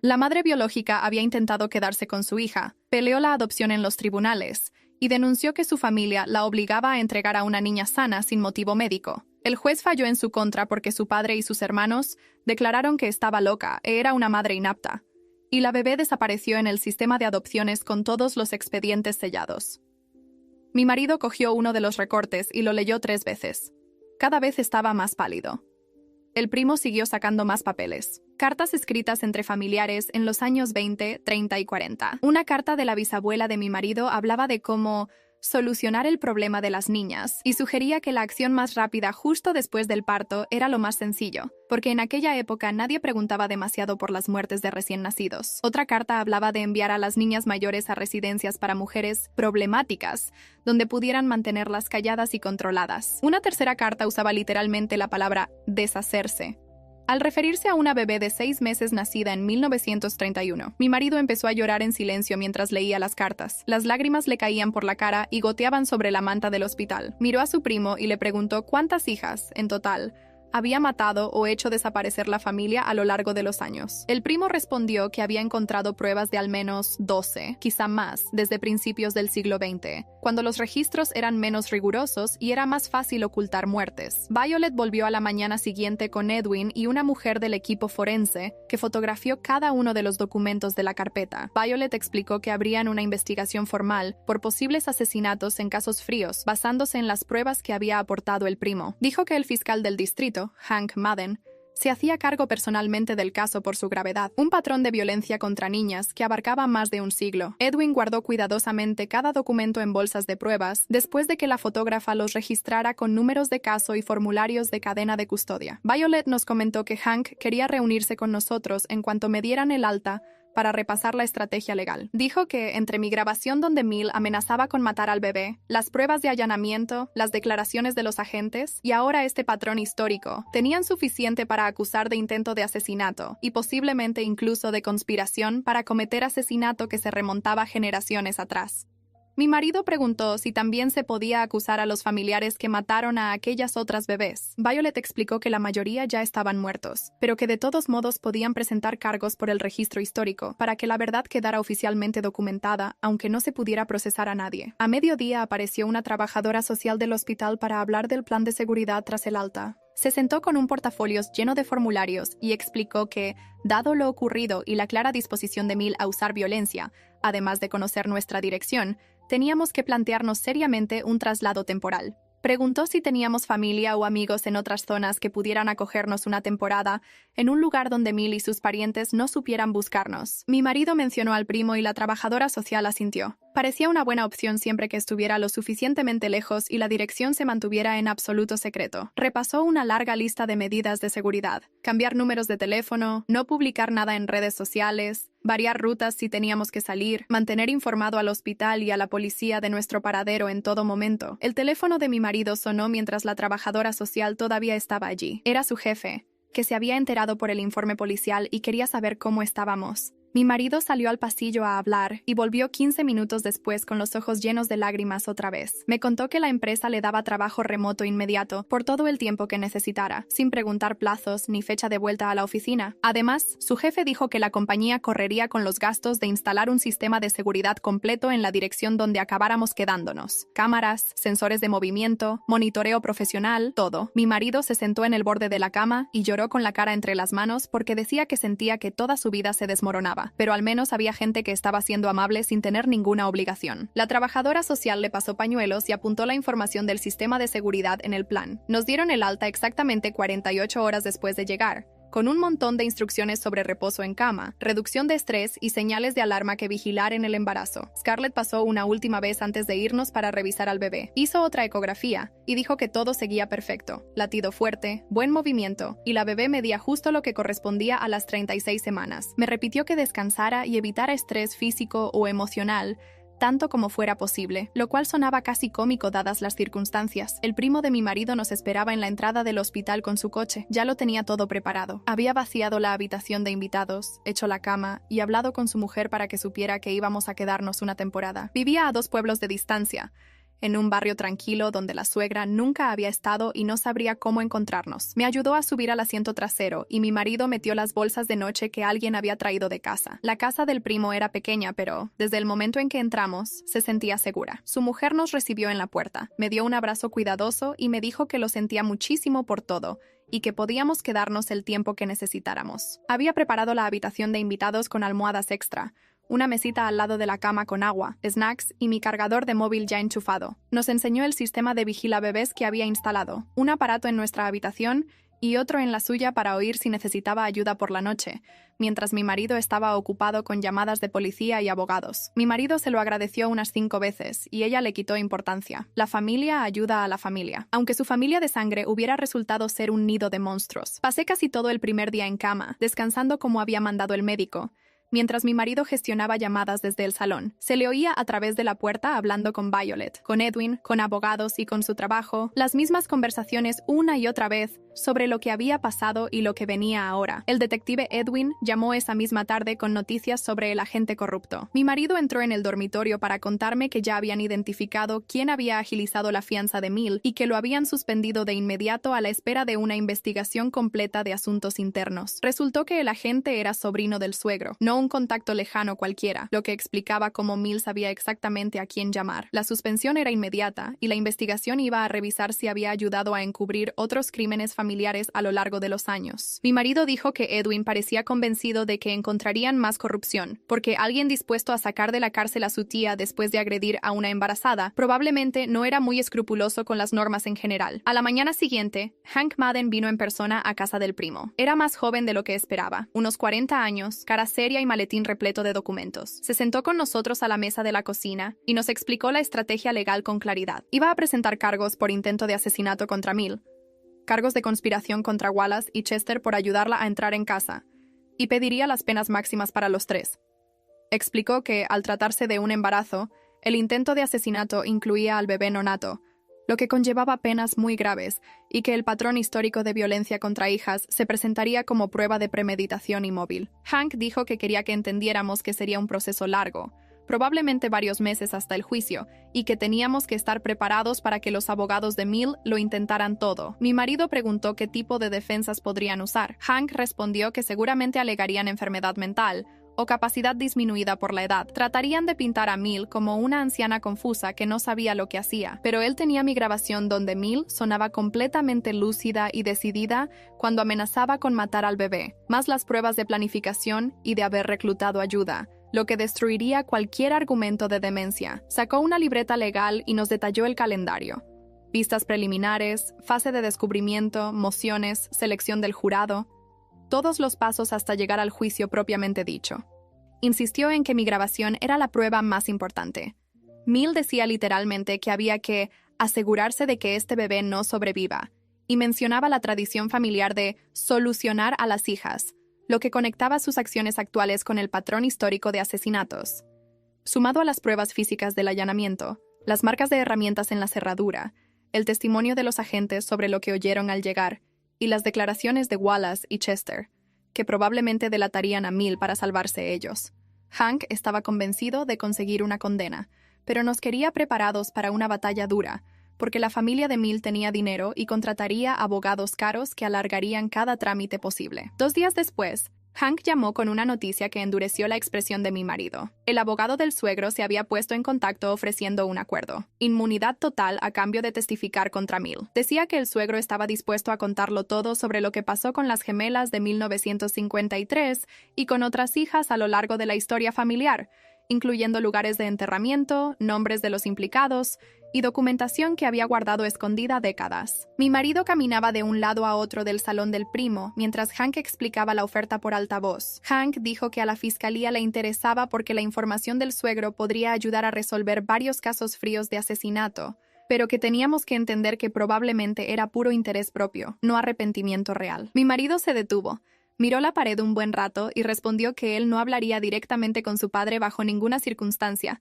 La madre biológica había intentado quedarse con su hija, peleó la adopción en los tribunales y denunció que su familia la obligaba a entregar a una niña sana sin motivo médico. El juez falló en su contra porque su padre y sus hermanos declararon que estaba loca e era una madre inapta, y la bebé desapareció en el sistema de adopciones con todos los expedientes sellados. Mi marido cogió uno de los recortes y lo leyó 3 veces. Cada vez estaba más pálido. El primo siguió sacando más papeles. Cartas escritas entre familiares en los años 20, 30 y 40. Una carta de la bisabuela de mi marido hablaba de cómo solucionar el problema de las niñas y sugería que la acción más rápida justo después del parto era lo más sencillo, porque en aquella época nadie preguntaba demasiado por las muertes de recién nacidos. Otra carta hablaba de enviar a las niñas mayores a residencias para mujeres problemáticas, donde pudieran mantenerlas calladas y controladas. Una tercera carta usaba literalmente la palabra deshacerse, al referirse a una bebé de 6 meses nacida en 1931. Mi marido empezó a llorar en silencio mientras leía las cartas. Las lágrimas le caían por la cara y goteaban sobre la manta del hospital. Miró a su primo y le preguntó cuántas hijas, en total, había matado o hecho desaparecer la familia a lo largo de los años. El primo respondió que había encontrado pruebas de al menos 12, quizá más, desde principios del siglo XX, cuando los registros eran menos rigurosos y era más fácil ocultar muertes. Violet volvió a la mañana siguiente con Edwin y una mujer del equipo forense que fotografió cada uno de los documentos de la carpeta. Violet explicó que habrían una investigación formal por posibles asesinatos en casos fríos, basándose en las pruebas que había aportado el primo. Dijo que el fiscal del distrito, Hank Madden, se hacía cargo personalmente del caso por su gravedad, un patrón de violencia contra niñas que abarcaba más de un siglo. Edwin guardó cuidadosamente cada documento en bolsas de pruebas después de que la fotógrafa los registrara con números de caso y formularios de cadena de custodia. Violet nos comentó que Hank quería reunirse con nosotros en cuanto me dieran el alta para repasar la estrategia legal. Dijo que, entre mi grabación donde Mill amenazaba con matar al bebé, las pruebas de allanamiento, las declaraciones de los agentes y ahora este patrón histórico, tenían suficiente para acusar de intento de asesinato y posiblemente incluso de conspiración para cometer asesinato que se remontaba generaciones atrás. Mi marido preguntó si también se podía acusar a los familiares que mataron a aquellas otras bebés. Violet explicó que la mayoría ya estaban muertos, pero que de todos modos podían presentar cargos por el registro histórico para que la verdad quedara oficialmente documentada, aunque no se pudiera procesar a nadie. A mediodía apareció una trabajadora social del hospital para hablar del plan de seguridad tras el alta. Se sentó con un portafolios lleno de formularios y explicó que, dado lo ocurrido y la clara disposición de Mill a usar violencia, además de conocer nuestra dirección, teníamos que plantearnos seriamente un traslado temporal. Preguntó si teníamos familia o amigos en otras zonas que pudieran acogernos una temporada en un lugar donde Mill y sus parientes no supieran buscarnos. Mi marido mencionó al primo y la trabajadora social asintió. Parecía una buena opción siempre que estuviera lo suficientemente lejos y la dirección se mantuviera en absoluto secreto. Repasó una larga lista de medidas de seguridad: cambiar números de teléfono, no publicar nada en redes sociales, variar rutas si teníamos que salir, mantener informado al hospital y a la policía de nuestro paradero en todo momento. El teléfono de mi marido sonó mientras la trabajadora social todavía estaba allí. Era su jefe, que se había enterado por el informe policial y quería saber cómo estábamos. Mi marido salió al pasillo a hablar y volvió 15 minutos después con los ojos llenos de lágrimas otra vez. Me contó que la empresa le daba trabajo remoto inmediato por todo el tiempo que necesitara, sin preguntar plazos ni fecha de vuelta a la oficina. Además, su jefe dijo que la compañía correría con los gastos de instalar un sistema de seguridad completo en la dirección donde acabáramos quedándonos. Cámaras, sensores de movimiento, monitoreo profesional, todo. Mi marido se sentó en el borde de la cama y lloró con la cara entre las manos porque decía que sentía que toda su vida se desmoronaba. Pero al menos había gente que estaba siendo amable sin tener ninguna obligación. La trabajadora social le pasó pañuelos y apuntó la información del sistema de seguridad en el plan. Nos dieron el alta exactamente 48 horas después de llegar, con un montón de instrucciones sobre reposo en cama, reducción de estrés y señales de alarma que vigilar en el embarazo. Scarlett pasó una última vez antes de irnos para revisar al bebé. Hizo otra ecografía y dijo que todo seguía perfecto. Latido fuerte, buen movimiento, y la bebé medía justo lo que correspondía a las 36 semanas. Me repitió que descansara y evitara estrés físico o emocional, tanto como fuera posible, lo cual sonaba casi cómico dadas las circunstancias. El primo de mi marido nos esperaba en la entrada del hospital con su coche. Ya lo tenía todo preparado. Había vaciado la habitación de invitados, hecho la cama y hablado con su mujer para que supiera que íbamos a quedarnos una temporada. Vivía a 2 pueblos de distancia, en un barrio tranquilo donde la suegra nunca había estado y no sabría cómo encontrarnos. Me ayudó a subir al asiento trasero y mi marido metió las bolsas de noche que alguien había traído de casa. La casa del primo era pequeña, pero desde el momento en que entramos, se sentía segura. Su mujer nos recibió en la puerta, me dio un abrazo cuidadoso y me dijo que lo sentía muchísimo por todo y que podíamos quedarnos el tiempo que necesitáramos. Había preparado la habitación de invitados con almohadas extra, una mesita al lado de la cama con agua, snacks y mi cargador de móvil ya enchufado. Nos enseñó el sistema de vigila bebés que había instalado, un aparato en nuestra habitación y otro en la suya para oír si necesitaba ayuda por la noche, mientras mi marido estaba ocupado con llamadas de policía y abogados. Mi marido se lo agradeció unas 5 veces y ella le quitó importancia. La familia ayuda a la familia. Aunque su familia de sangre hubiera resultado ser un nido de monstruos. Pasé casi todo el primer día en cama, descansando como había mandado el médico, mientras mi marido gestionaba llamadas desde el salón. Se le oía a través de la puerta hablando con Violet, con Edwin, con abogados y con su trabajo, las mismas conversaciones una y otra vez sobre lo que había pasado y lo que venía ahora. El detective Edwin llamó esa misma tarde con noticias sobre el agente corrupto. Mi marido entró en el dormitorio para contarme que ya habían identificado quién había agilizado la fianza de Mill y que lo habían suspendido de inmediato a la espera de una investigación completa de asuntos internos. Resultó que el agente era sobrino del suegro, no un contacto lejano cualquiera, lo que explicaba cómo Mill sabía exactamente a quién llamar. La suspensión era inmediata y la investigación iba a revisar si había ayudado a encubrir otros crímenes familiares a lo largo de los años. Mi marido dijo que Edwin parecía convencido de que encontrarían más corrupción, porque alguien dispuesto a sacar de la cárcel a su tía después de agredir a una embarazada probablemente no era muy escrupuloso con las normas en general. A la mañana siguiente, Hank Madden vino en persona a casa del primo. Era más joven de lo que esperaba, unos 40 años, cara seria y maletín repleto de documentos. Se sentó con nosotros a la mesa de la cocina y nos explicó la estrategia legal con claridad. Iba a presentar cargos por intento de asesinato contra Mill, cargos de conspiración contra Wallace y Chester por ayudarla a entrar en casa, y pediría las penas máximas para los 3. Explicó que, al tratarse de un embarazo, el intento de asesinato incluía al bebé nonato, lo que conllevaba penas muy graves, y que el patrón histórico de violencia contra hijas se presentaría como prueba de premeditación y móvil. Hank dijo que quería que entendiéramos que sería un proceso largo, probablemente varios meses hasta el juicio, y que teníamos que estar preparados para que los abogados de Mill lo intentaran todo. Mi marido preguntó qué tipo de defensas podrían usar. Hank respondió que seguramente alegarían enfermedad mental o capacidad disminuida por la edad. Tratarían de pintar a Mill como una anciana confusa que no sabía lo que hacía, pero él tenía mi grabación donde Mill sonaba completamente lúcida y decidida cuando amenazaba con matar al bebé, más las pruebas de planificación y de haber reclutado ayuda, lo que destruiría cualquier argumento de demencia. Sacó una libreta legal y nos detalló el calendario. Vistas preliminares, fase de descubrimiento, mociones, selección del jurado, todos los pasos hasta llegar al juicio propiamente dicho. Insistió en que mi grabación era la prueba más importante. Mill decía literalmente que había que asegurarse de que este bebé no sobreviva, y mencionaba la tradición familiar de solucionar a las hijas, lo que conectaba sus acciones actuales con el patrón histórico de asesinatos. Sumado a las pruebas físicas del allanamiento, las marcas de herramientas en la cerradura, el testimonio de los agentes sobre lo que oyeron al llegar, y las declaraciones de Wallace y Chester, que probablemente delatarían a Mill para salvarse ellos. Hank estaba convencido de conseguir una condena, pero nos quería preparados para una batalla dura, porque la familia de Mill tenía dinero y contrataría abogados caros que alargarían cada trámite posible. 2 días después, Hank llamó con una noticia que endureció la expresión de mi marido. El abogado del suegro se había puesto en contacto ofreciendo un acuerdo. Inmunidad total a cambio de testificar contra Mill. Decía que el suegro estaba dispuesto a contarlo todo sobre lo que pasó con las gemelas de 1953 y con otras hijas a lo largo de la historia familiar, incluyendo lugares de enterramiento, nombres de los implicados y documentación que había guardado escondida décadas. Mi marido caminaba de un lado a otro del salón del primo mientras Hank explicaba la oferta por altavoz. Hank dijo que a la fiscalía le interesaba porque la información del suegro podría ayudar a resolver varios casos fríos de asesinato, pero que teníamos que entender que probablemente era puro interés propio, no arrepentimiento real. Mi marido se detuvo. Miró la pared un buen rato y respondió que él no hablaría directamente con su padre bajo ninguna circunstancia,